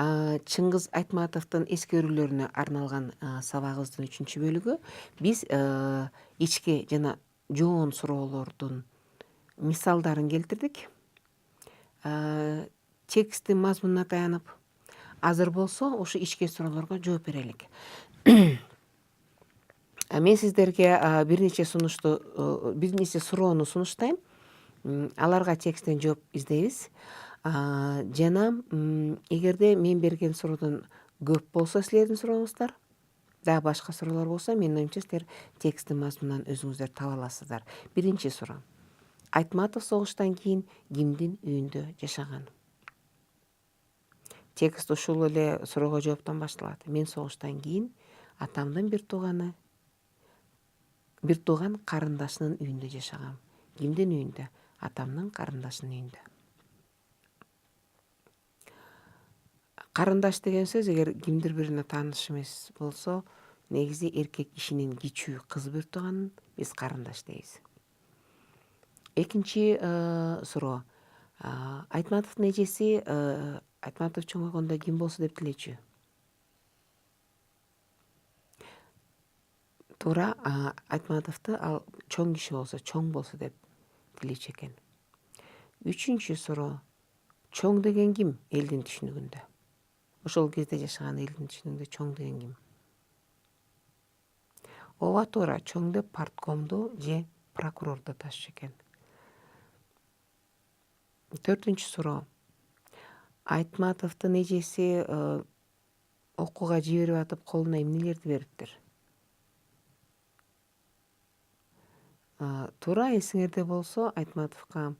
Чыңгыз Айтматовдун эскерүүлөрүнө арналган сабагыбыздын 3 бөлүгү биз ичке жана жоон суроолордун мисалдарын келтирдик. Тексттин мазмунуна таянып, азыр болсо ушу ичке суроолорго жооп берелик. Мен сиздерге бир нече суроону сунуштайм. Аларга тексттен жооп издейбиз. Жана эгерде мен берген суроодон көп болсо силердин сурооңуздар, дагы башка суроолор болсо, менин оюмча силер тексттин мазмунунан өзүңүздөр таба аласыздар. Биринчи суроо. Айтматов согуштан кийин кимдин үйүндө жашаган? Текст ушул эле суроого жооптон башталат. Мен согуштан кийин атамдын бир тууган карындашынын үйүндө жашагам. Кимдин үйүндө? Атамдын карындашынын үйүндө. Карындаш деген сөз эгер кимдир бирине тааныш эмес болсо, негизи эркек кишинин кичүү кыз бир тууганын биз карындаш дейбиз. Экинчи суроо. Айтматовдун эжеси Айтматов чоңойгондо ким болсо деп тилечү? Туура, Айтматовду ал чоң киши болсо, чоң болсо деп тилечү экен. Үчүнчү суроо. Чоң деген ким элдин түшүнүгүндө? Ошол кезде жашаган элдин түшүнүгүндө чоң деген ким? Ооба, туура, чоң деп парткомду же прокурорду аташчу экен. Төртүнчү суроо. Айтматовдун эжеси окууга жиберип атып колуна эмнелерди бериптир? Туура, эсиңерде болсо, Айтматовго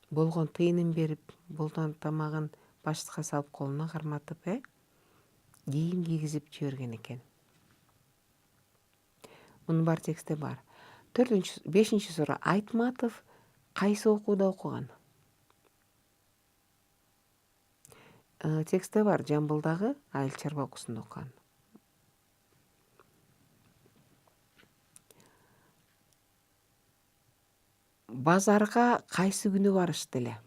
болгон тыйынын берип, болгон тамагын башка салып колуна карматып, кийим кийгизип жиберген экен. Мунун баары текстте бар. Бешинчи суроо. Айтматов кайсы окууда окуган? Текстте бар, Жамбылдагы айыл чарба окуусунда окуган. Базарга кайсы күнү барышты эле?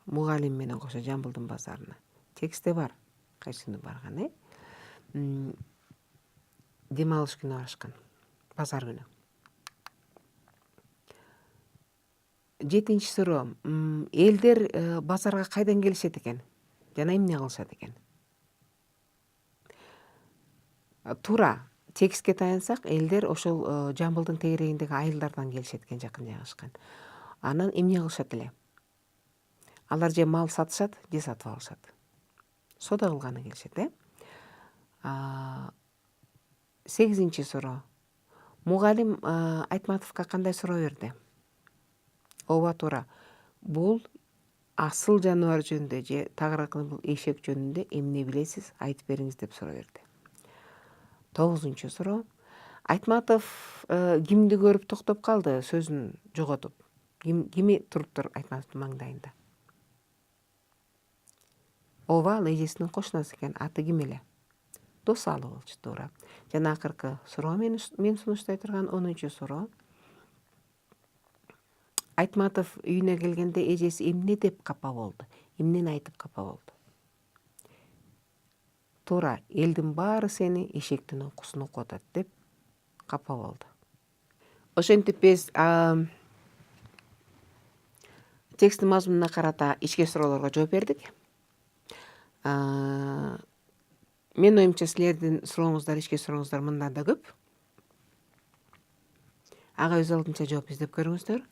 Мугалим менен кошо Жамбылдын базарына. Текстте бар, кайсы күнү барган, Дем алыш күнү барышкан, базар күнү. Жетинчи суроо. Элдер базарга кайдан келишет экен? Жана эмне кылышат экен? Туура, текстке таянсак, элдер ошол Жамбылдын тегерегиндеги айылдардан келишет экен, жакын жайгашкан. Анан эмне кылышат эле? Алар же мал сатышат, же сатып алышат. Соода кылганы келишет, Сегизинчи суроо. Мугалим Айтматовго кандай суроо берди? Ооба, туура. Бул асыл жаныбар жөнүндө же тагыраагы бул эшек жөнүндө эмне билесиз, айтып бериңиз деп суроо берди. Тогузунчу суроо. Айтматов кимди көрүп токтоп калды, сөзүн жоготуп? Кими туруптур Айтматовдун маңдайында? Ооба, ал эжесинин кошунасы экен. Аты ким эле? Досалы болчу, туура. Жана акыркы суроо, мен сунуштай турган 10-чу суроо. Айтматов үйүнө келгенде эжеси эмне деп капа болду? Эмнени айтып капа болду? Туура, элдин баары сени эшектин окуусун окуп атат деп капа болду. Ошентип биз тексттин мазмунуна карата ичке суроолорго жооп бердик. Менин оюмча силердин сурооңуздар, ичке сурооңуздар мындан да көп. Ага өз алдынча жооп издеп көрүңүздөр.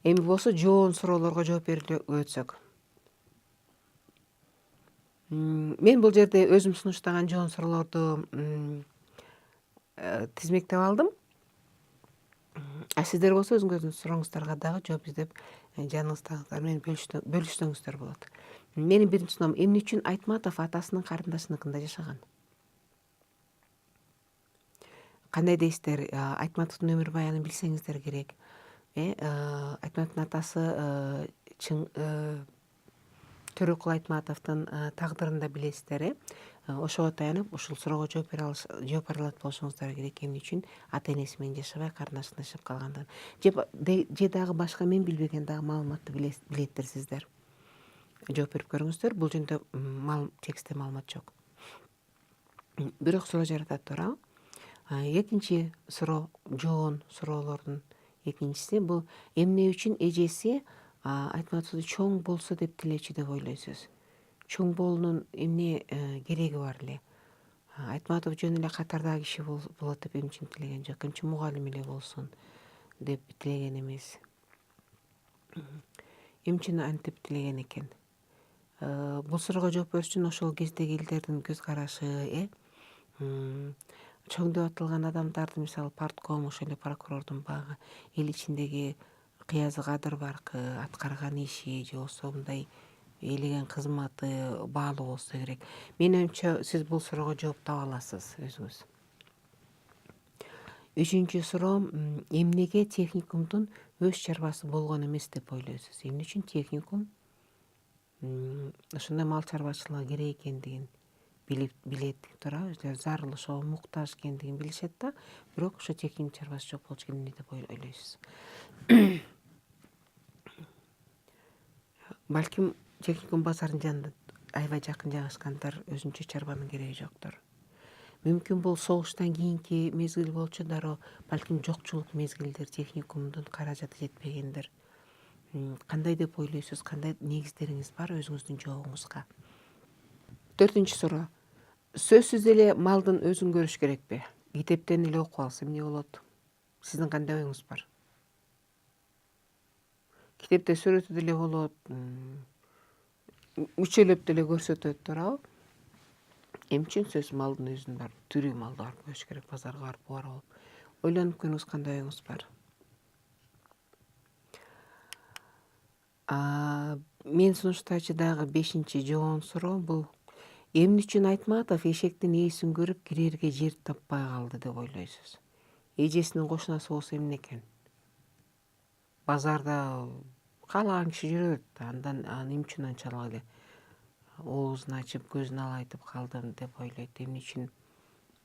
Эми болсо жоон суроолорго жооп берүүгө өтсөк. Мен бул жерде өзүм сунуштаган жоон суроолорду тизмектеп алдым. Сиздер болсо өзүңөрдүн сурооңуздарга дагы жооп издеп, жаныңыздагылар менен бөлүшсөңүздөр болот. Менин биринчи суроом, эмне үчүн Айтматов атасынын карындашыныкында жашаган? Кандай дейсиздер? Айтматовдун өмүр баянын билсеңиздер керек. Айтматовдун атасы Төрөкул Айтматовдун тагдырын да билесиздер, Ошого таянып, ушул суроого жооп бере алат болушуңуздар керек. Эмне үчүн ата энеси менен жашабай, карындашында жашап калгандыгын. Же дагы башка мен билбеген дагы маалыматты билеттир сиздер. жооп берип көрүңүздөр. Бул жөнүндө текстте маалымат жок. Бирок суроо жаратат туурабы? Экинчи суроо, жоон суроолордун экинчиси бул эмне үчүн эжеси Айтматовду чоң болсо деп тилечү деп ойлойсуз? Чоң болуунун эмне кереги бар эле? Айтматов жөн эле катардагы киши болот деп эмне үчүн тилеген жок? Эмне үчүн мугалим эле болсун деп тилеген эмес? Эмне үчүн антип тилеген экен? Бул суроого жооп бериш үчүн ошол кездеги элдердин көз карашы, чоң деп аталган адамдарды, мисалы партком, ошол эле прокурордун баягы эл ичиндеги Кыязы Кадырбаркы аткарган иши же болбосо мындай ээлеген кызматы баалуу болсо керек. Менин оюмча сиз бул суроого жооп таба аласыз өзүңүз. Үчүнчү суроо, эмнеге техникумдун өз чарбасы болгон эмес деп ойлойсуз? Эмне үчүн техникум ошондой мал чарбачылыгы керек экендигин билет туурабы? Зарыл ошого муктаж экендигин билишет да, бирок ошо техникум чарбасы жок болчу экен эмне деп ойлойсуз? Балким техникум базарынын жанында аябай жакын жайгашкандар өзүнчө чарбанын кереги жоктур. Мүмкүн бул согуштан кийинки мезгил болчу дароо, балким жокчулук мезгилдер, техникумдун каражаты жетпегендир. Кандай деп ойлойсуз? Кандай негиздериңиз бар өзүңүздүн жообуңузга? Төртүнчү суроо. Сөзсүз эле малдын өзүн көрүш керекпи? Китептен эле окуп алса эмне болот? Сиздин кандай оюңуз бар? Китепте сүрөтү деле болот, мүчөлөп деле көрсөтөт туурабы? Эмне үчүн сөз малдын өзүн барып, тирүү малды барып көрүш керек, базарга барып убара болуп? Ойлонуп көрүңүз, кандай оюңуз бар? Мен сунуштачу дагы 5-чи жоон суроо бул эмне үчүн Айтматов эшектин ээсин көрүп кирерге жер таппай калды деп ойлойсуз? Эжесинин кошунасы болсо эмне экен? Базарда каалаган киши жүрөт, андан эмне үчүн анчалык эле оозун ачып көзүн алайтып калдым деп ойлойт? Эмне үчүн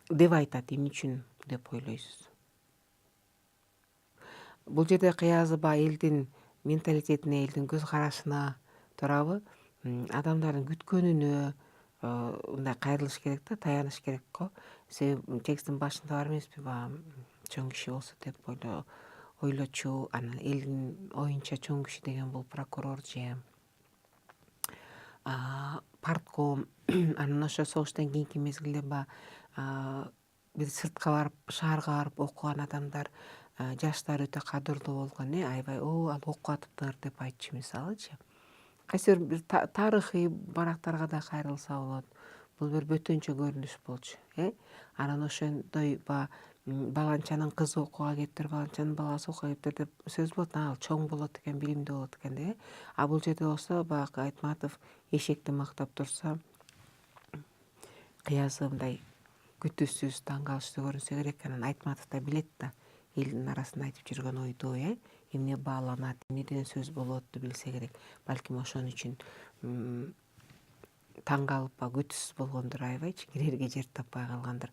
деп айтат? Эмне үчүн деп ойлойсуз? Бул жерде Кыязы элдин менталитетине, элдин көз карашына, туурабы? Адамдардын күткөнүнө мындай кайрылыш керек да, таяныш керек го. Себеби тексттин башында бар эмеспи, баягы чоң киши болсо деп ойлочу, анан элдин оюнча чоң киши деген бул прокурор же партком. Анан ошо согуштан кийинки мезгилде бир сыртка барып, шаарга барып окуган адамдар, жаштары өтө кадырлуу болгон, аябай ал окуп атыптыр деп айтчу, мисалычы. Кайсы бир тарыхый барактарга да кайрылса болот. Бул бир бөтөнчө көрүнүш болчу, Анан ошондой баланчанын кызы окууга кетиптир, баланчанын баласы окууга кетиптир деп сөз болот. Ал чоң болот экен, билимдүү болот экен деп, А бул жерде болсо баягы Айтматов эшекти мактап турса, Кыязы мындай күтүүсүз, таң калыштуу көрүнсө керек. Анан Айтматов да билет да, элдин арасында айтып жүргөн ойду, эмне бааланат, эмне деген сөз болотду билсе керек. Балким ошон үчүн таң калып, күтүүсүз болгондур, аябайчы, кирерге жер таппай калгандыр.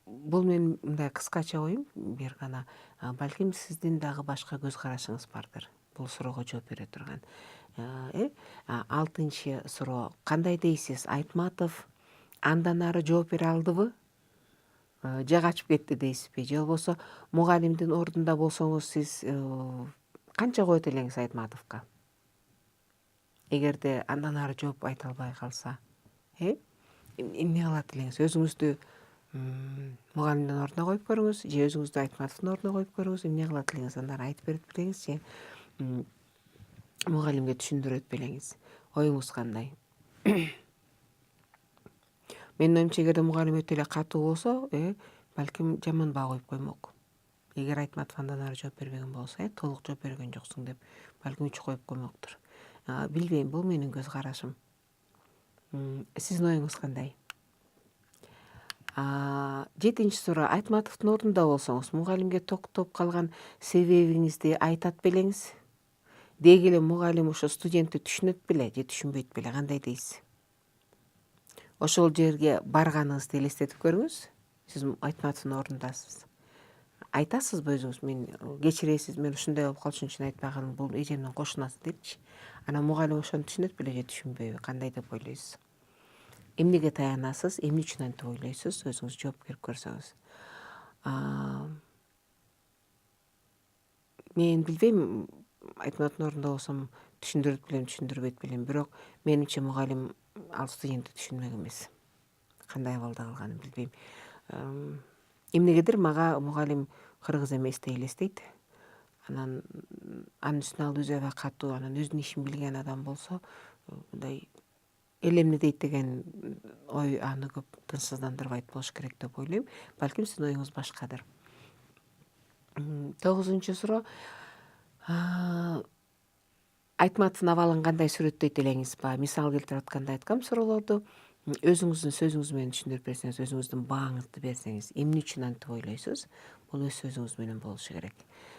Бул менин мындай кыскача оюм, бир гана. Балким сиздин дагы башка көз карашыңыз бардыр бул суроого жооп бере турган. 6-чы суроо. Кандай дейсиз? Айтматов андан ары жооп бере алдыбы? Же качып кетти дейсизби? Же болбосо мугалимдин ордунда болсоңуз сиз канча коет элеңиз Айтматовго? Эгерде андан ары жооп айта албай калса, эмне кылат элеңиз? Өзүңүздү мугалимдин ордуна коюп көрүңүз, же өзүңүздү Айтматовдун ордуна коюп көрүңүз. Эмне кылат элеңиз? Андан айтып берип белеңиз, же мугалимге түшүндүрөт белеңиз? Оюңуз кандай? Менин оюмча, эгерде мугалим өтө эле катуу болсо, балким жаман баа коюп коймок. Эгер Айтматов андан ары жооп бербеген болсо, толук жооп берген жоксуң деп, балким 3 коюп коймоктур. Билбейм, бул менин көз карашым. Сиздин оюңуз кандай? 7-чи суроо. Айтматовдун ордунда болсоңуз, мугалимге токтоп калган себебиңизди айтат белеңиз? Деги эле мугалим ошо студентти түшүнөт беле же түшүнбөйт беле? Кандай дейсиз? Ошол жерге барганыңызды элестетип көрүңүз. Сиз Айтматовдун ордундасыз. айтасызбы өзүңүз, мен кечиресиз, мен ушундай болуп калышы үчүн айтпаганым, бул эжемдин кошунасы депчи. Анан мугалим ошону түшүнөт беле же түшүнбөйбү, кандай деп ойлойсуз? Эмнеге таянасыз, эмне үчүн антип ойлойсуз, өзүңүз жоопкер көрсөңүз. Мен билбейм, айтматовдун ордунда болсом түшүндүрөт белем, түшүндүрбөйт белем, бирок менимче мугалим ал студентти түшүнмөк эмес. Кандай абалда калганын билбейм. Эмнегедир мага мугалим кыргыз эмес деп элестейт. Анан анын үстүнө ал өзү аябай катуу, анан өзүнүн ишин билген адам болсо, мындай эл эмне дейт деген ой аны көп тынчсыздандырбайт болуш керек деп ойлойм. Балким сиздин оюңуз башкадыр. 9 суроо. Айтматовдун абалын кандай сүрөттөйт элеңиз? Баягы мисал келтирип атканда айткам суроолорду. Өзүңүздүн сөзүңүз менен түшүндүрүп берсеңиз, өзүңүздүн бааңызды берсеңиз, эмне үчүн антип ойлойсуз? Бул өз сөзүңүз менен болушу керек.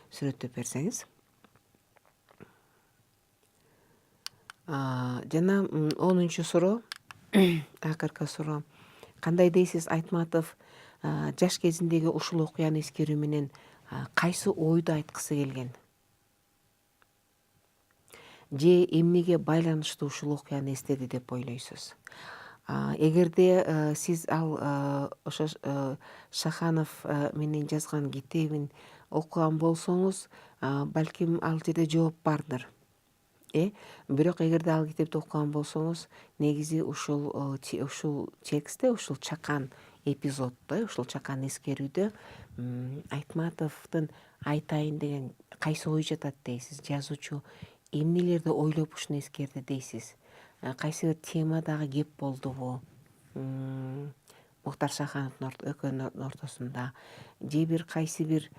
Сүрөттөп берсеңиз. Жана 10 суроо. Акыркы суроо. Кандай дейсиз, Айтматов жаш кезиндеги ушул окуяны эскерүү менен кайсы ойду айткысы келген? Же эмнеге байланыштуу ушул окуяны эстеди деп ойлойсуз? Эгерде сиз ал ошо Шаханов менен жазган китебин окуган болсоңуз, балким ал жерде жооп бардыр. Бирок эгерде ал китепти окуган болсоңуз, негизи ушул текстте, ушул чакан эпизоддо, ушул чакан эскерүүдө Айтматовдун айтайын деген кайсы ой жатат дейсиз? Жазуучу эмнелерди ойлоп ушуну эскерди дейсиз? Кайсы бир тема дагы кеп болдубу? Муктар Шахановдун экөөнүн ортосунда, же бир кайсы бир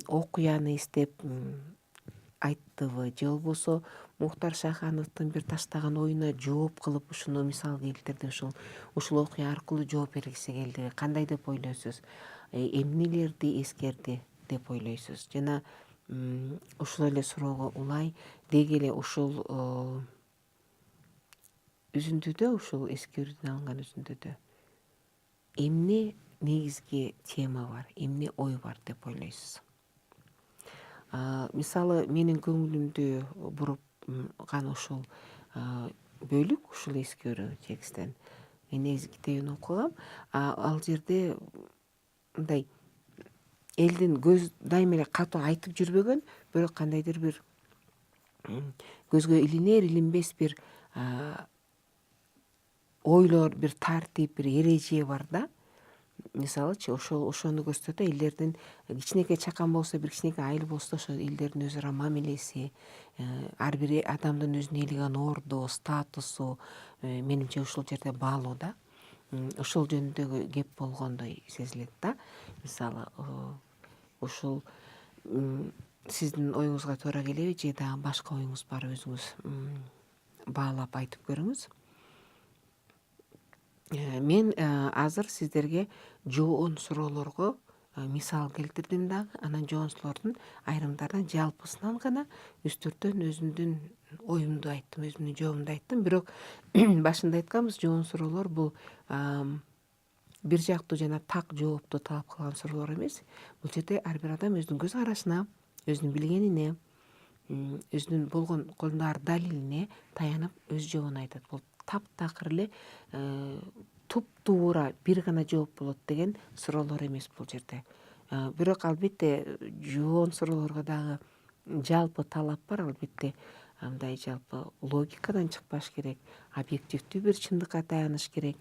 окуяны эстеп айттыбы, же болбосо Муктар Шахановдун бир таштаган оюна жооп кылып ушуну мисал келтирди, ушул окуя аркылуу жооп бергиси келди. Кандай деп ойлойсуз? Эмнелерди эскерди деп ойлойсуз? Жана ушул эле суроого улай, деги эле ушул үзүндүдө, ушул эскерүүдөн алынган үзүндүдө эмне негизги тема бар, эмне ой бар деп ойлойсуз? Мисалы, менин көңүлүмдү бурган ушул бөлүк, ушул эскерүү тексттен мен негизи китебин окугам. Ал жерде мындай элдин көз дайыма эле катуу айтып жүрбөгөн, бирок кандайдыр бир көзгө илинер илинбес бир ойлор, бир тартип, бир эреже бар да. Мисалычы, ошону көрсөтөт. Элдердин кичинекей чакан болсо, бир кичинекей айыл болсо, ошо элдердин өзү ара мамилеси, ар бир адамдын өзүнө ээлеген орду, статусу менимче ушул жерде баалуу да. Ошол жөнүндөгү кеп болгондой сезилет да. Мисалы, ушул сиздин оюңузга туура келеби, же дагы башка оюңуз бар, өзүңүз баалап айтып көрүңүз. Мен азыр сиздерге жоон суроолорго мисал келтирдим дагы. Анан жоон суроолордун айрымдарынан жалпысынан гана 3-4төн өзүмдүн оюмду айттым, өзүмдүн жообумду айттым. Бирок башында айтканбыз, жоон суроолор бул бир жактуу жана так жоопту талап кылган суроолор эмес. Бул жерде ар бир адам өзүнүн көз карашына, өзүнүн билгенине, өзүнүн болгон колундагы далилине таянып өз жообун айтат. Бул таптакыр эле туп-туура бир гана жооп болот деген суроолор эмес бул жерде. Бирок албетте жоон суроолорго дагы жалпы талап бар. Албетте мындай жалпы логикадан чыкпаш керек, объективдүү бир чындыкка таяныш керек.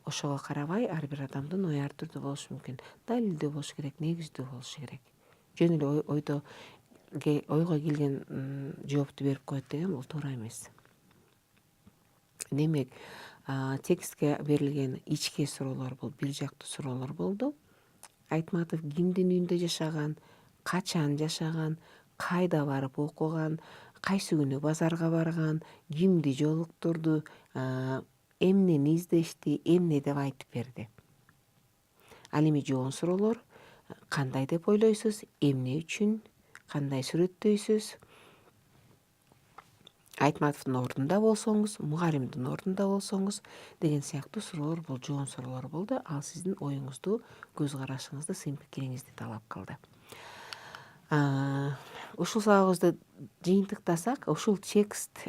Ошого карабай ар бир адамдын ою ар түрдүү болушу мүмкүн. Далилдүү болуш керек, негиздүү болушу керек. Жөн эле ойго келген жоопту берип коет деген бул туура эмес. Демек, текстке берилген ички суроолор бул бир жактуу суроолор болду. Айтматов кимдин үйүндө жашаган, качан жашаган, кайда барып окуган, кайсы күнү базарга барган, кимди жолуктурду, эмнени издешти, эмне деп айтып берди. Ал эми жоон суроолор: кандай деп ойлойсуз, эмне үчүн, кандай сүрөттөйсүз, Айтматовдун ордунда болсоңуз, мугалимдин ордунда болсоңуз деген сыяктуу суроолор, бул жоон суроолор болду. Ал сиздин оюңузду, көз карашыңызды, сын пикириңизди талап кылды. Ушул сабагыбызды жыйынтыктасак, ушул текст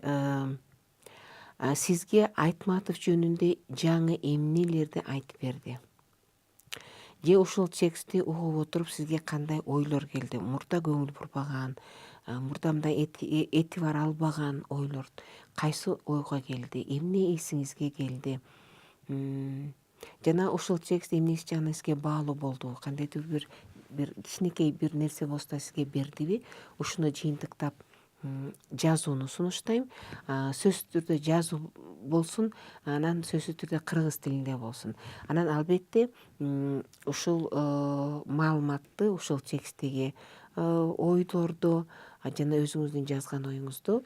сизге Айтматов жөнүндө жаңы эмнелерди айтып берди? Же ушул текстти угуп отуруп сизге кандай ойлор келди? Мурда көңүл бурбаган, мурда мындай этибар албаган ойлор кайсы ойго келди? Эмне эсиңизге келди? Жана ушул текст эмнеси жагынан сизге баалуу болду? Кандайдыр бир кичинекей бир нерсе болсо да сизге бердиби? Ушуну жыйынтыктап жазууну сунуштайм. Сөзсүз түрдө жазуу болсун, анан сөзсүз түрдө кыргыз тилинде болсун. Анан албетте ушул маалыматты, ушул тексттеги ойдорду жана өзүңүздүн жазган оюңузду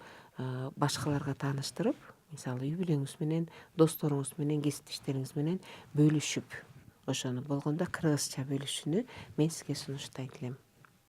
башкаларга тааныштырып, мисалы үй бүлөңүз менен, досторуңуз менен, кесиптештериңиз менен бөлүшүп, ошону болгондо кыргызча бөлүшүүнү мен сизге сунуштайт элем.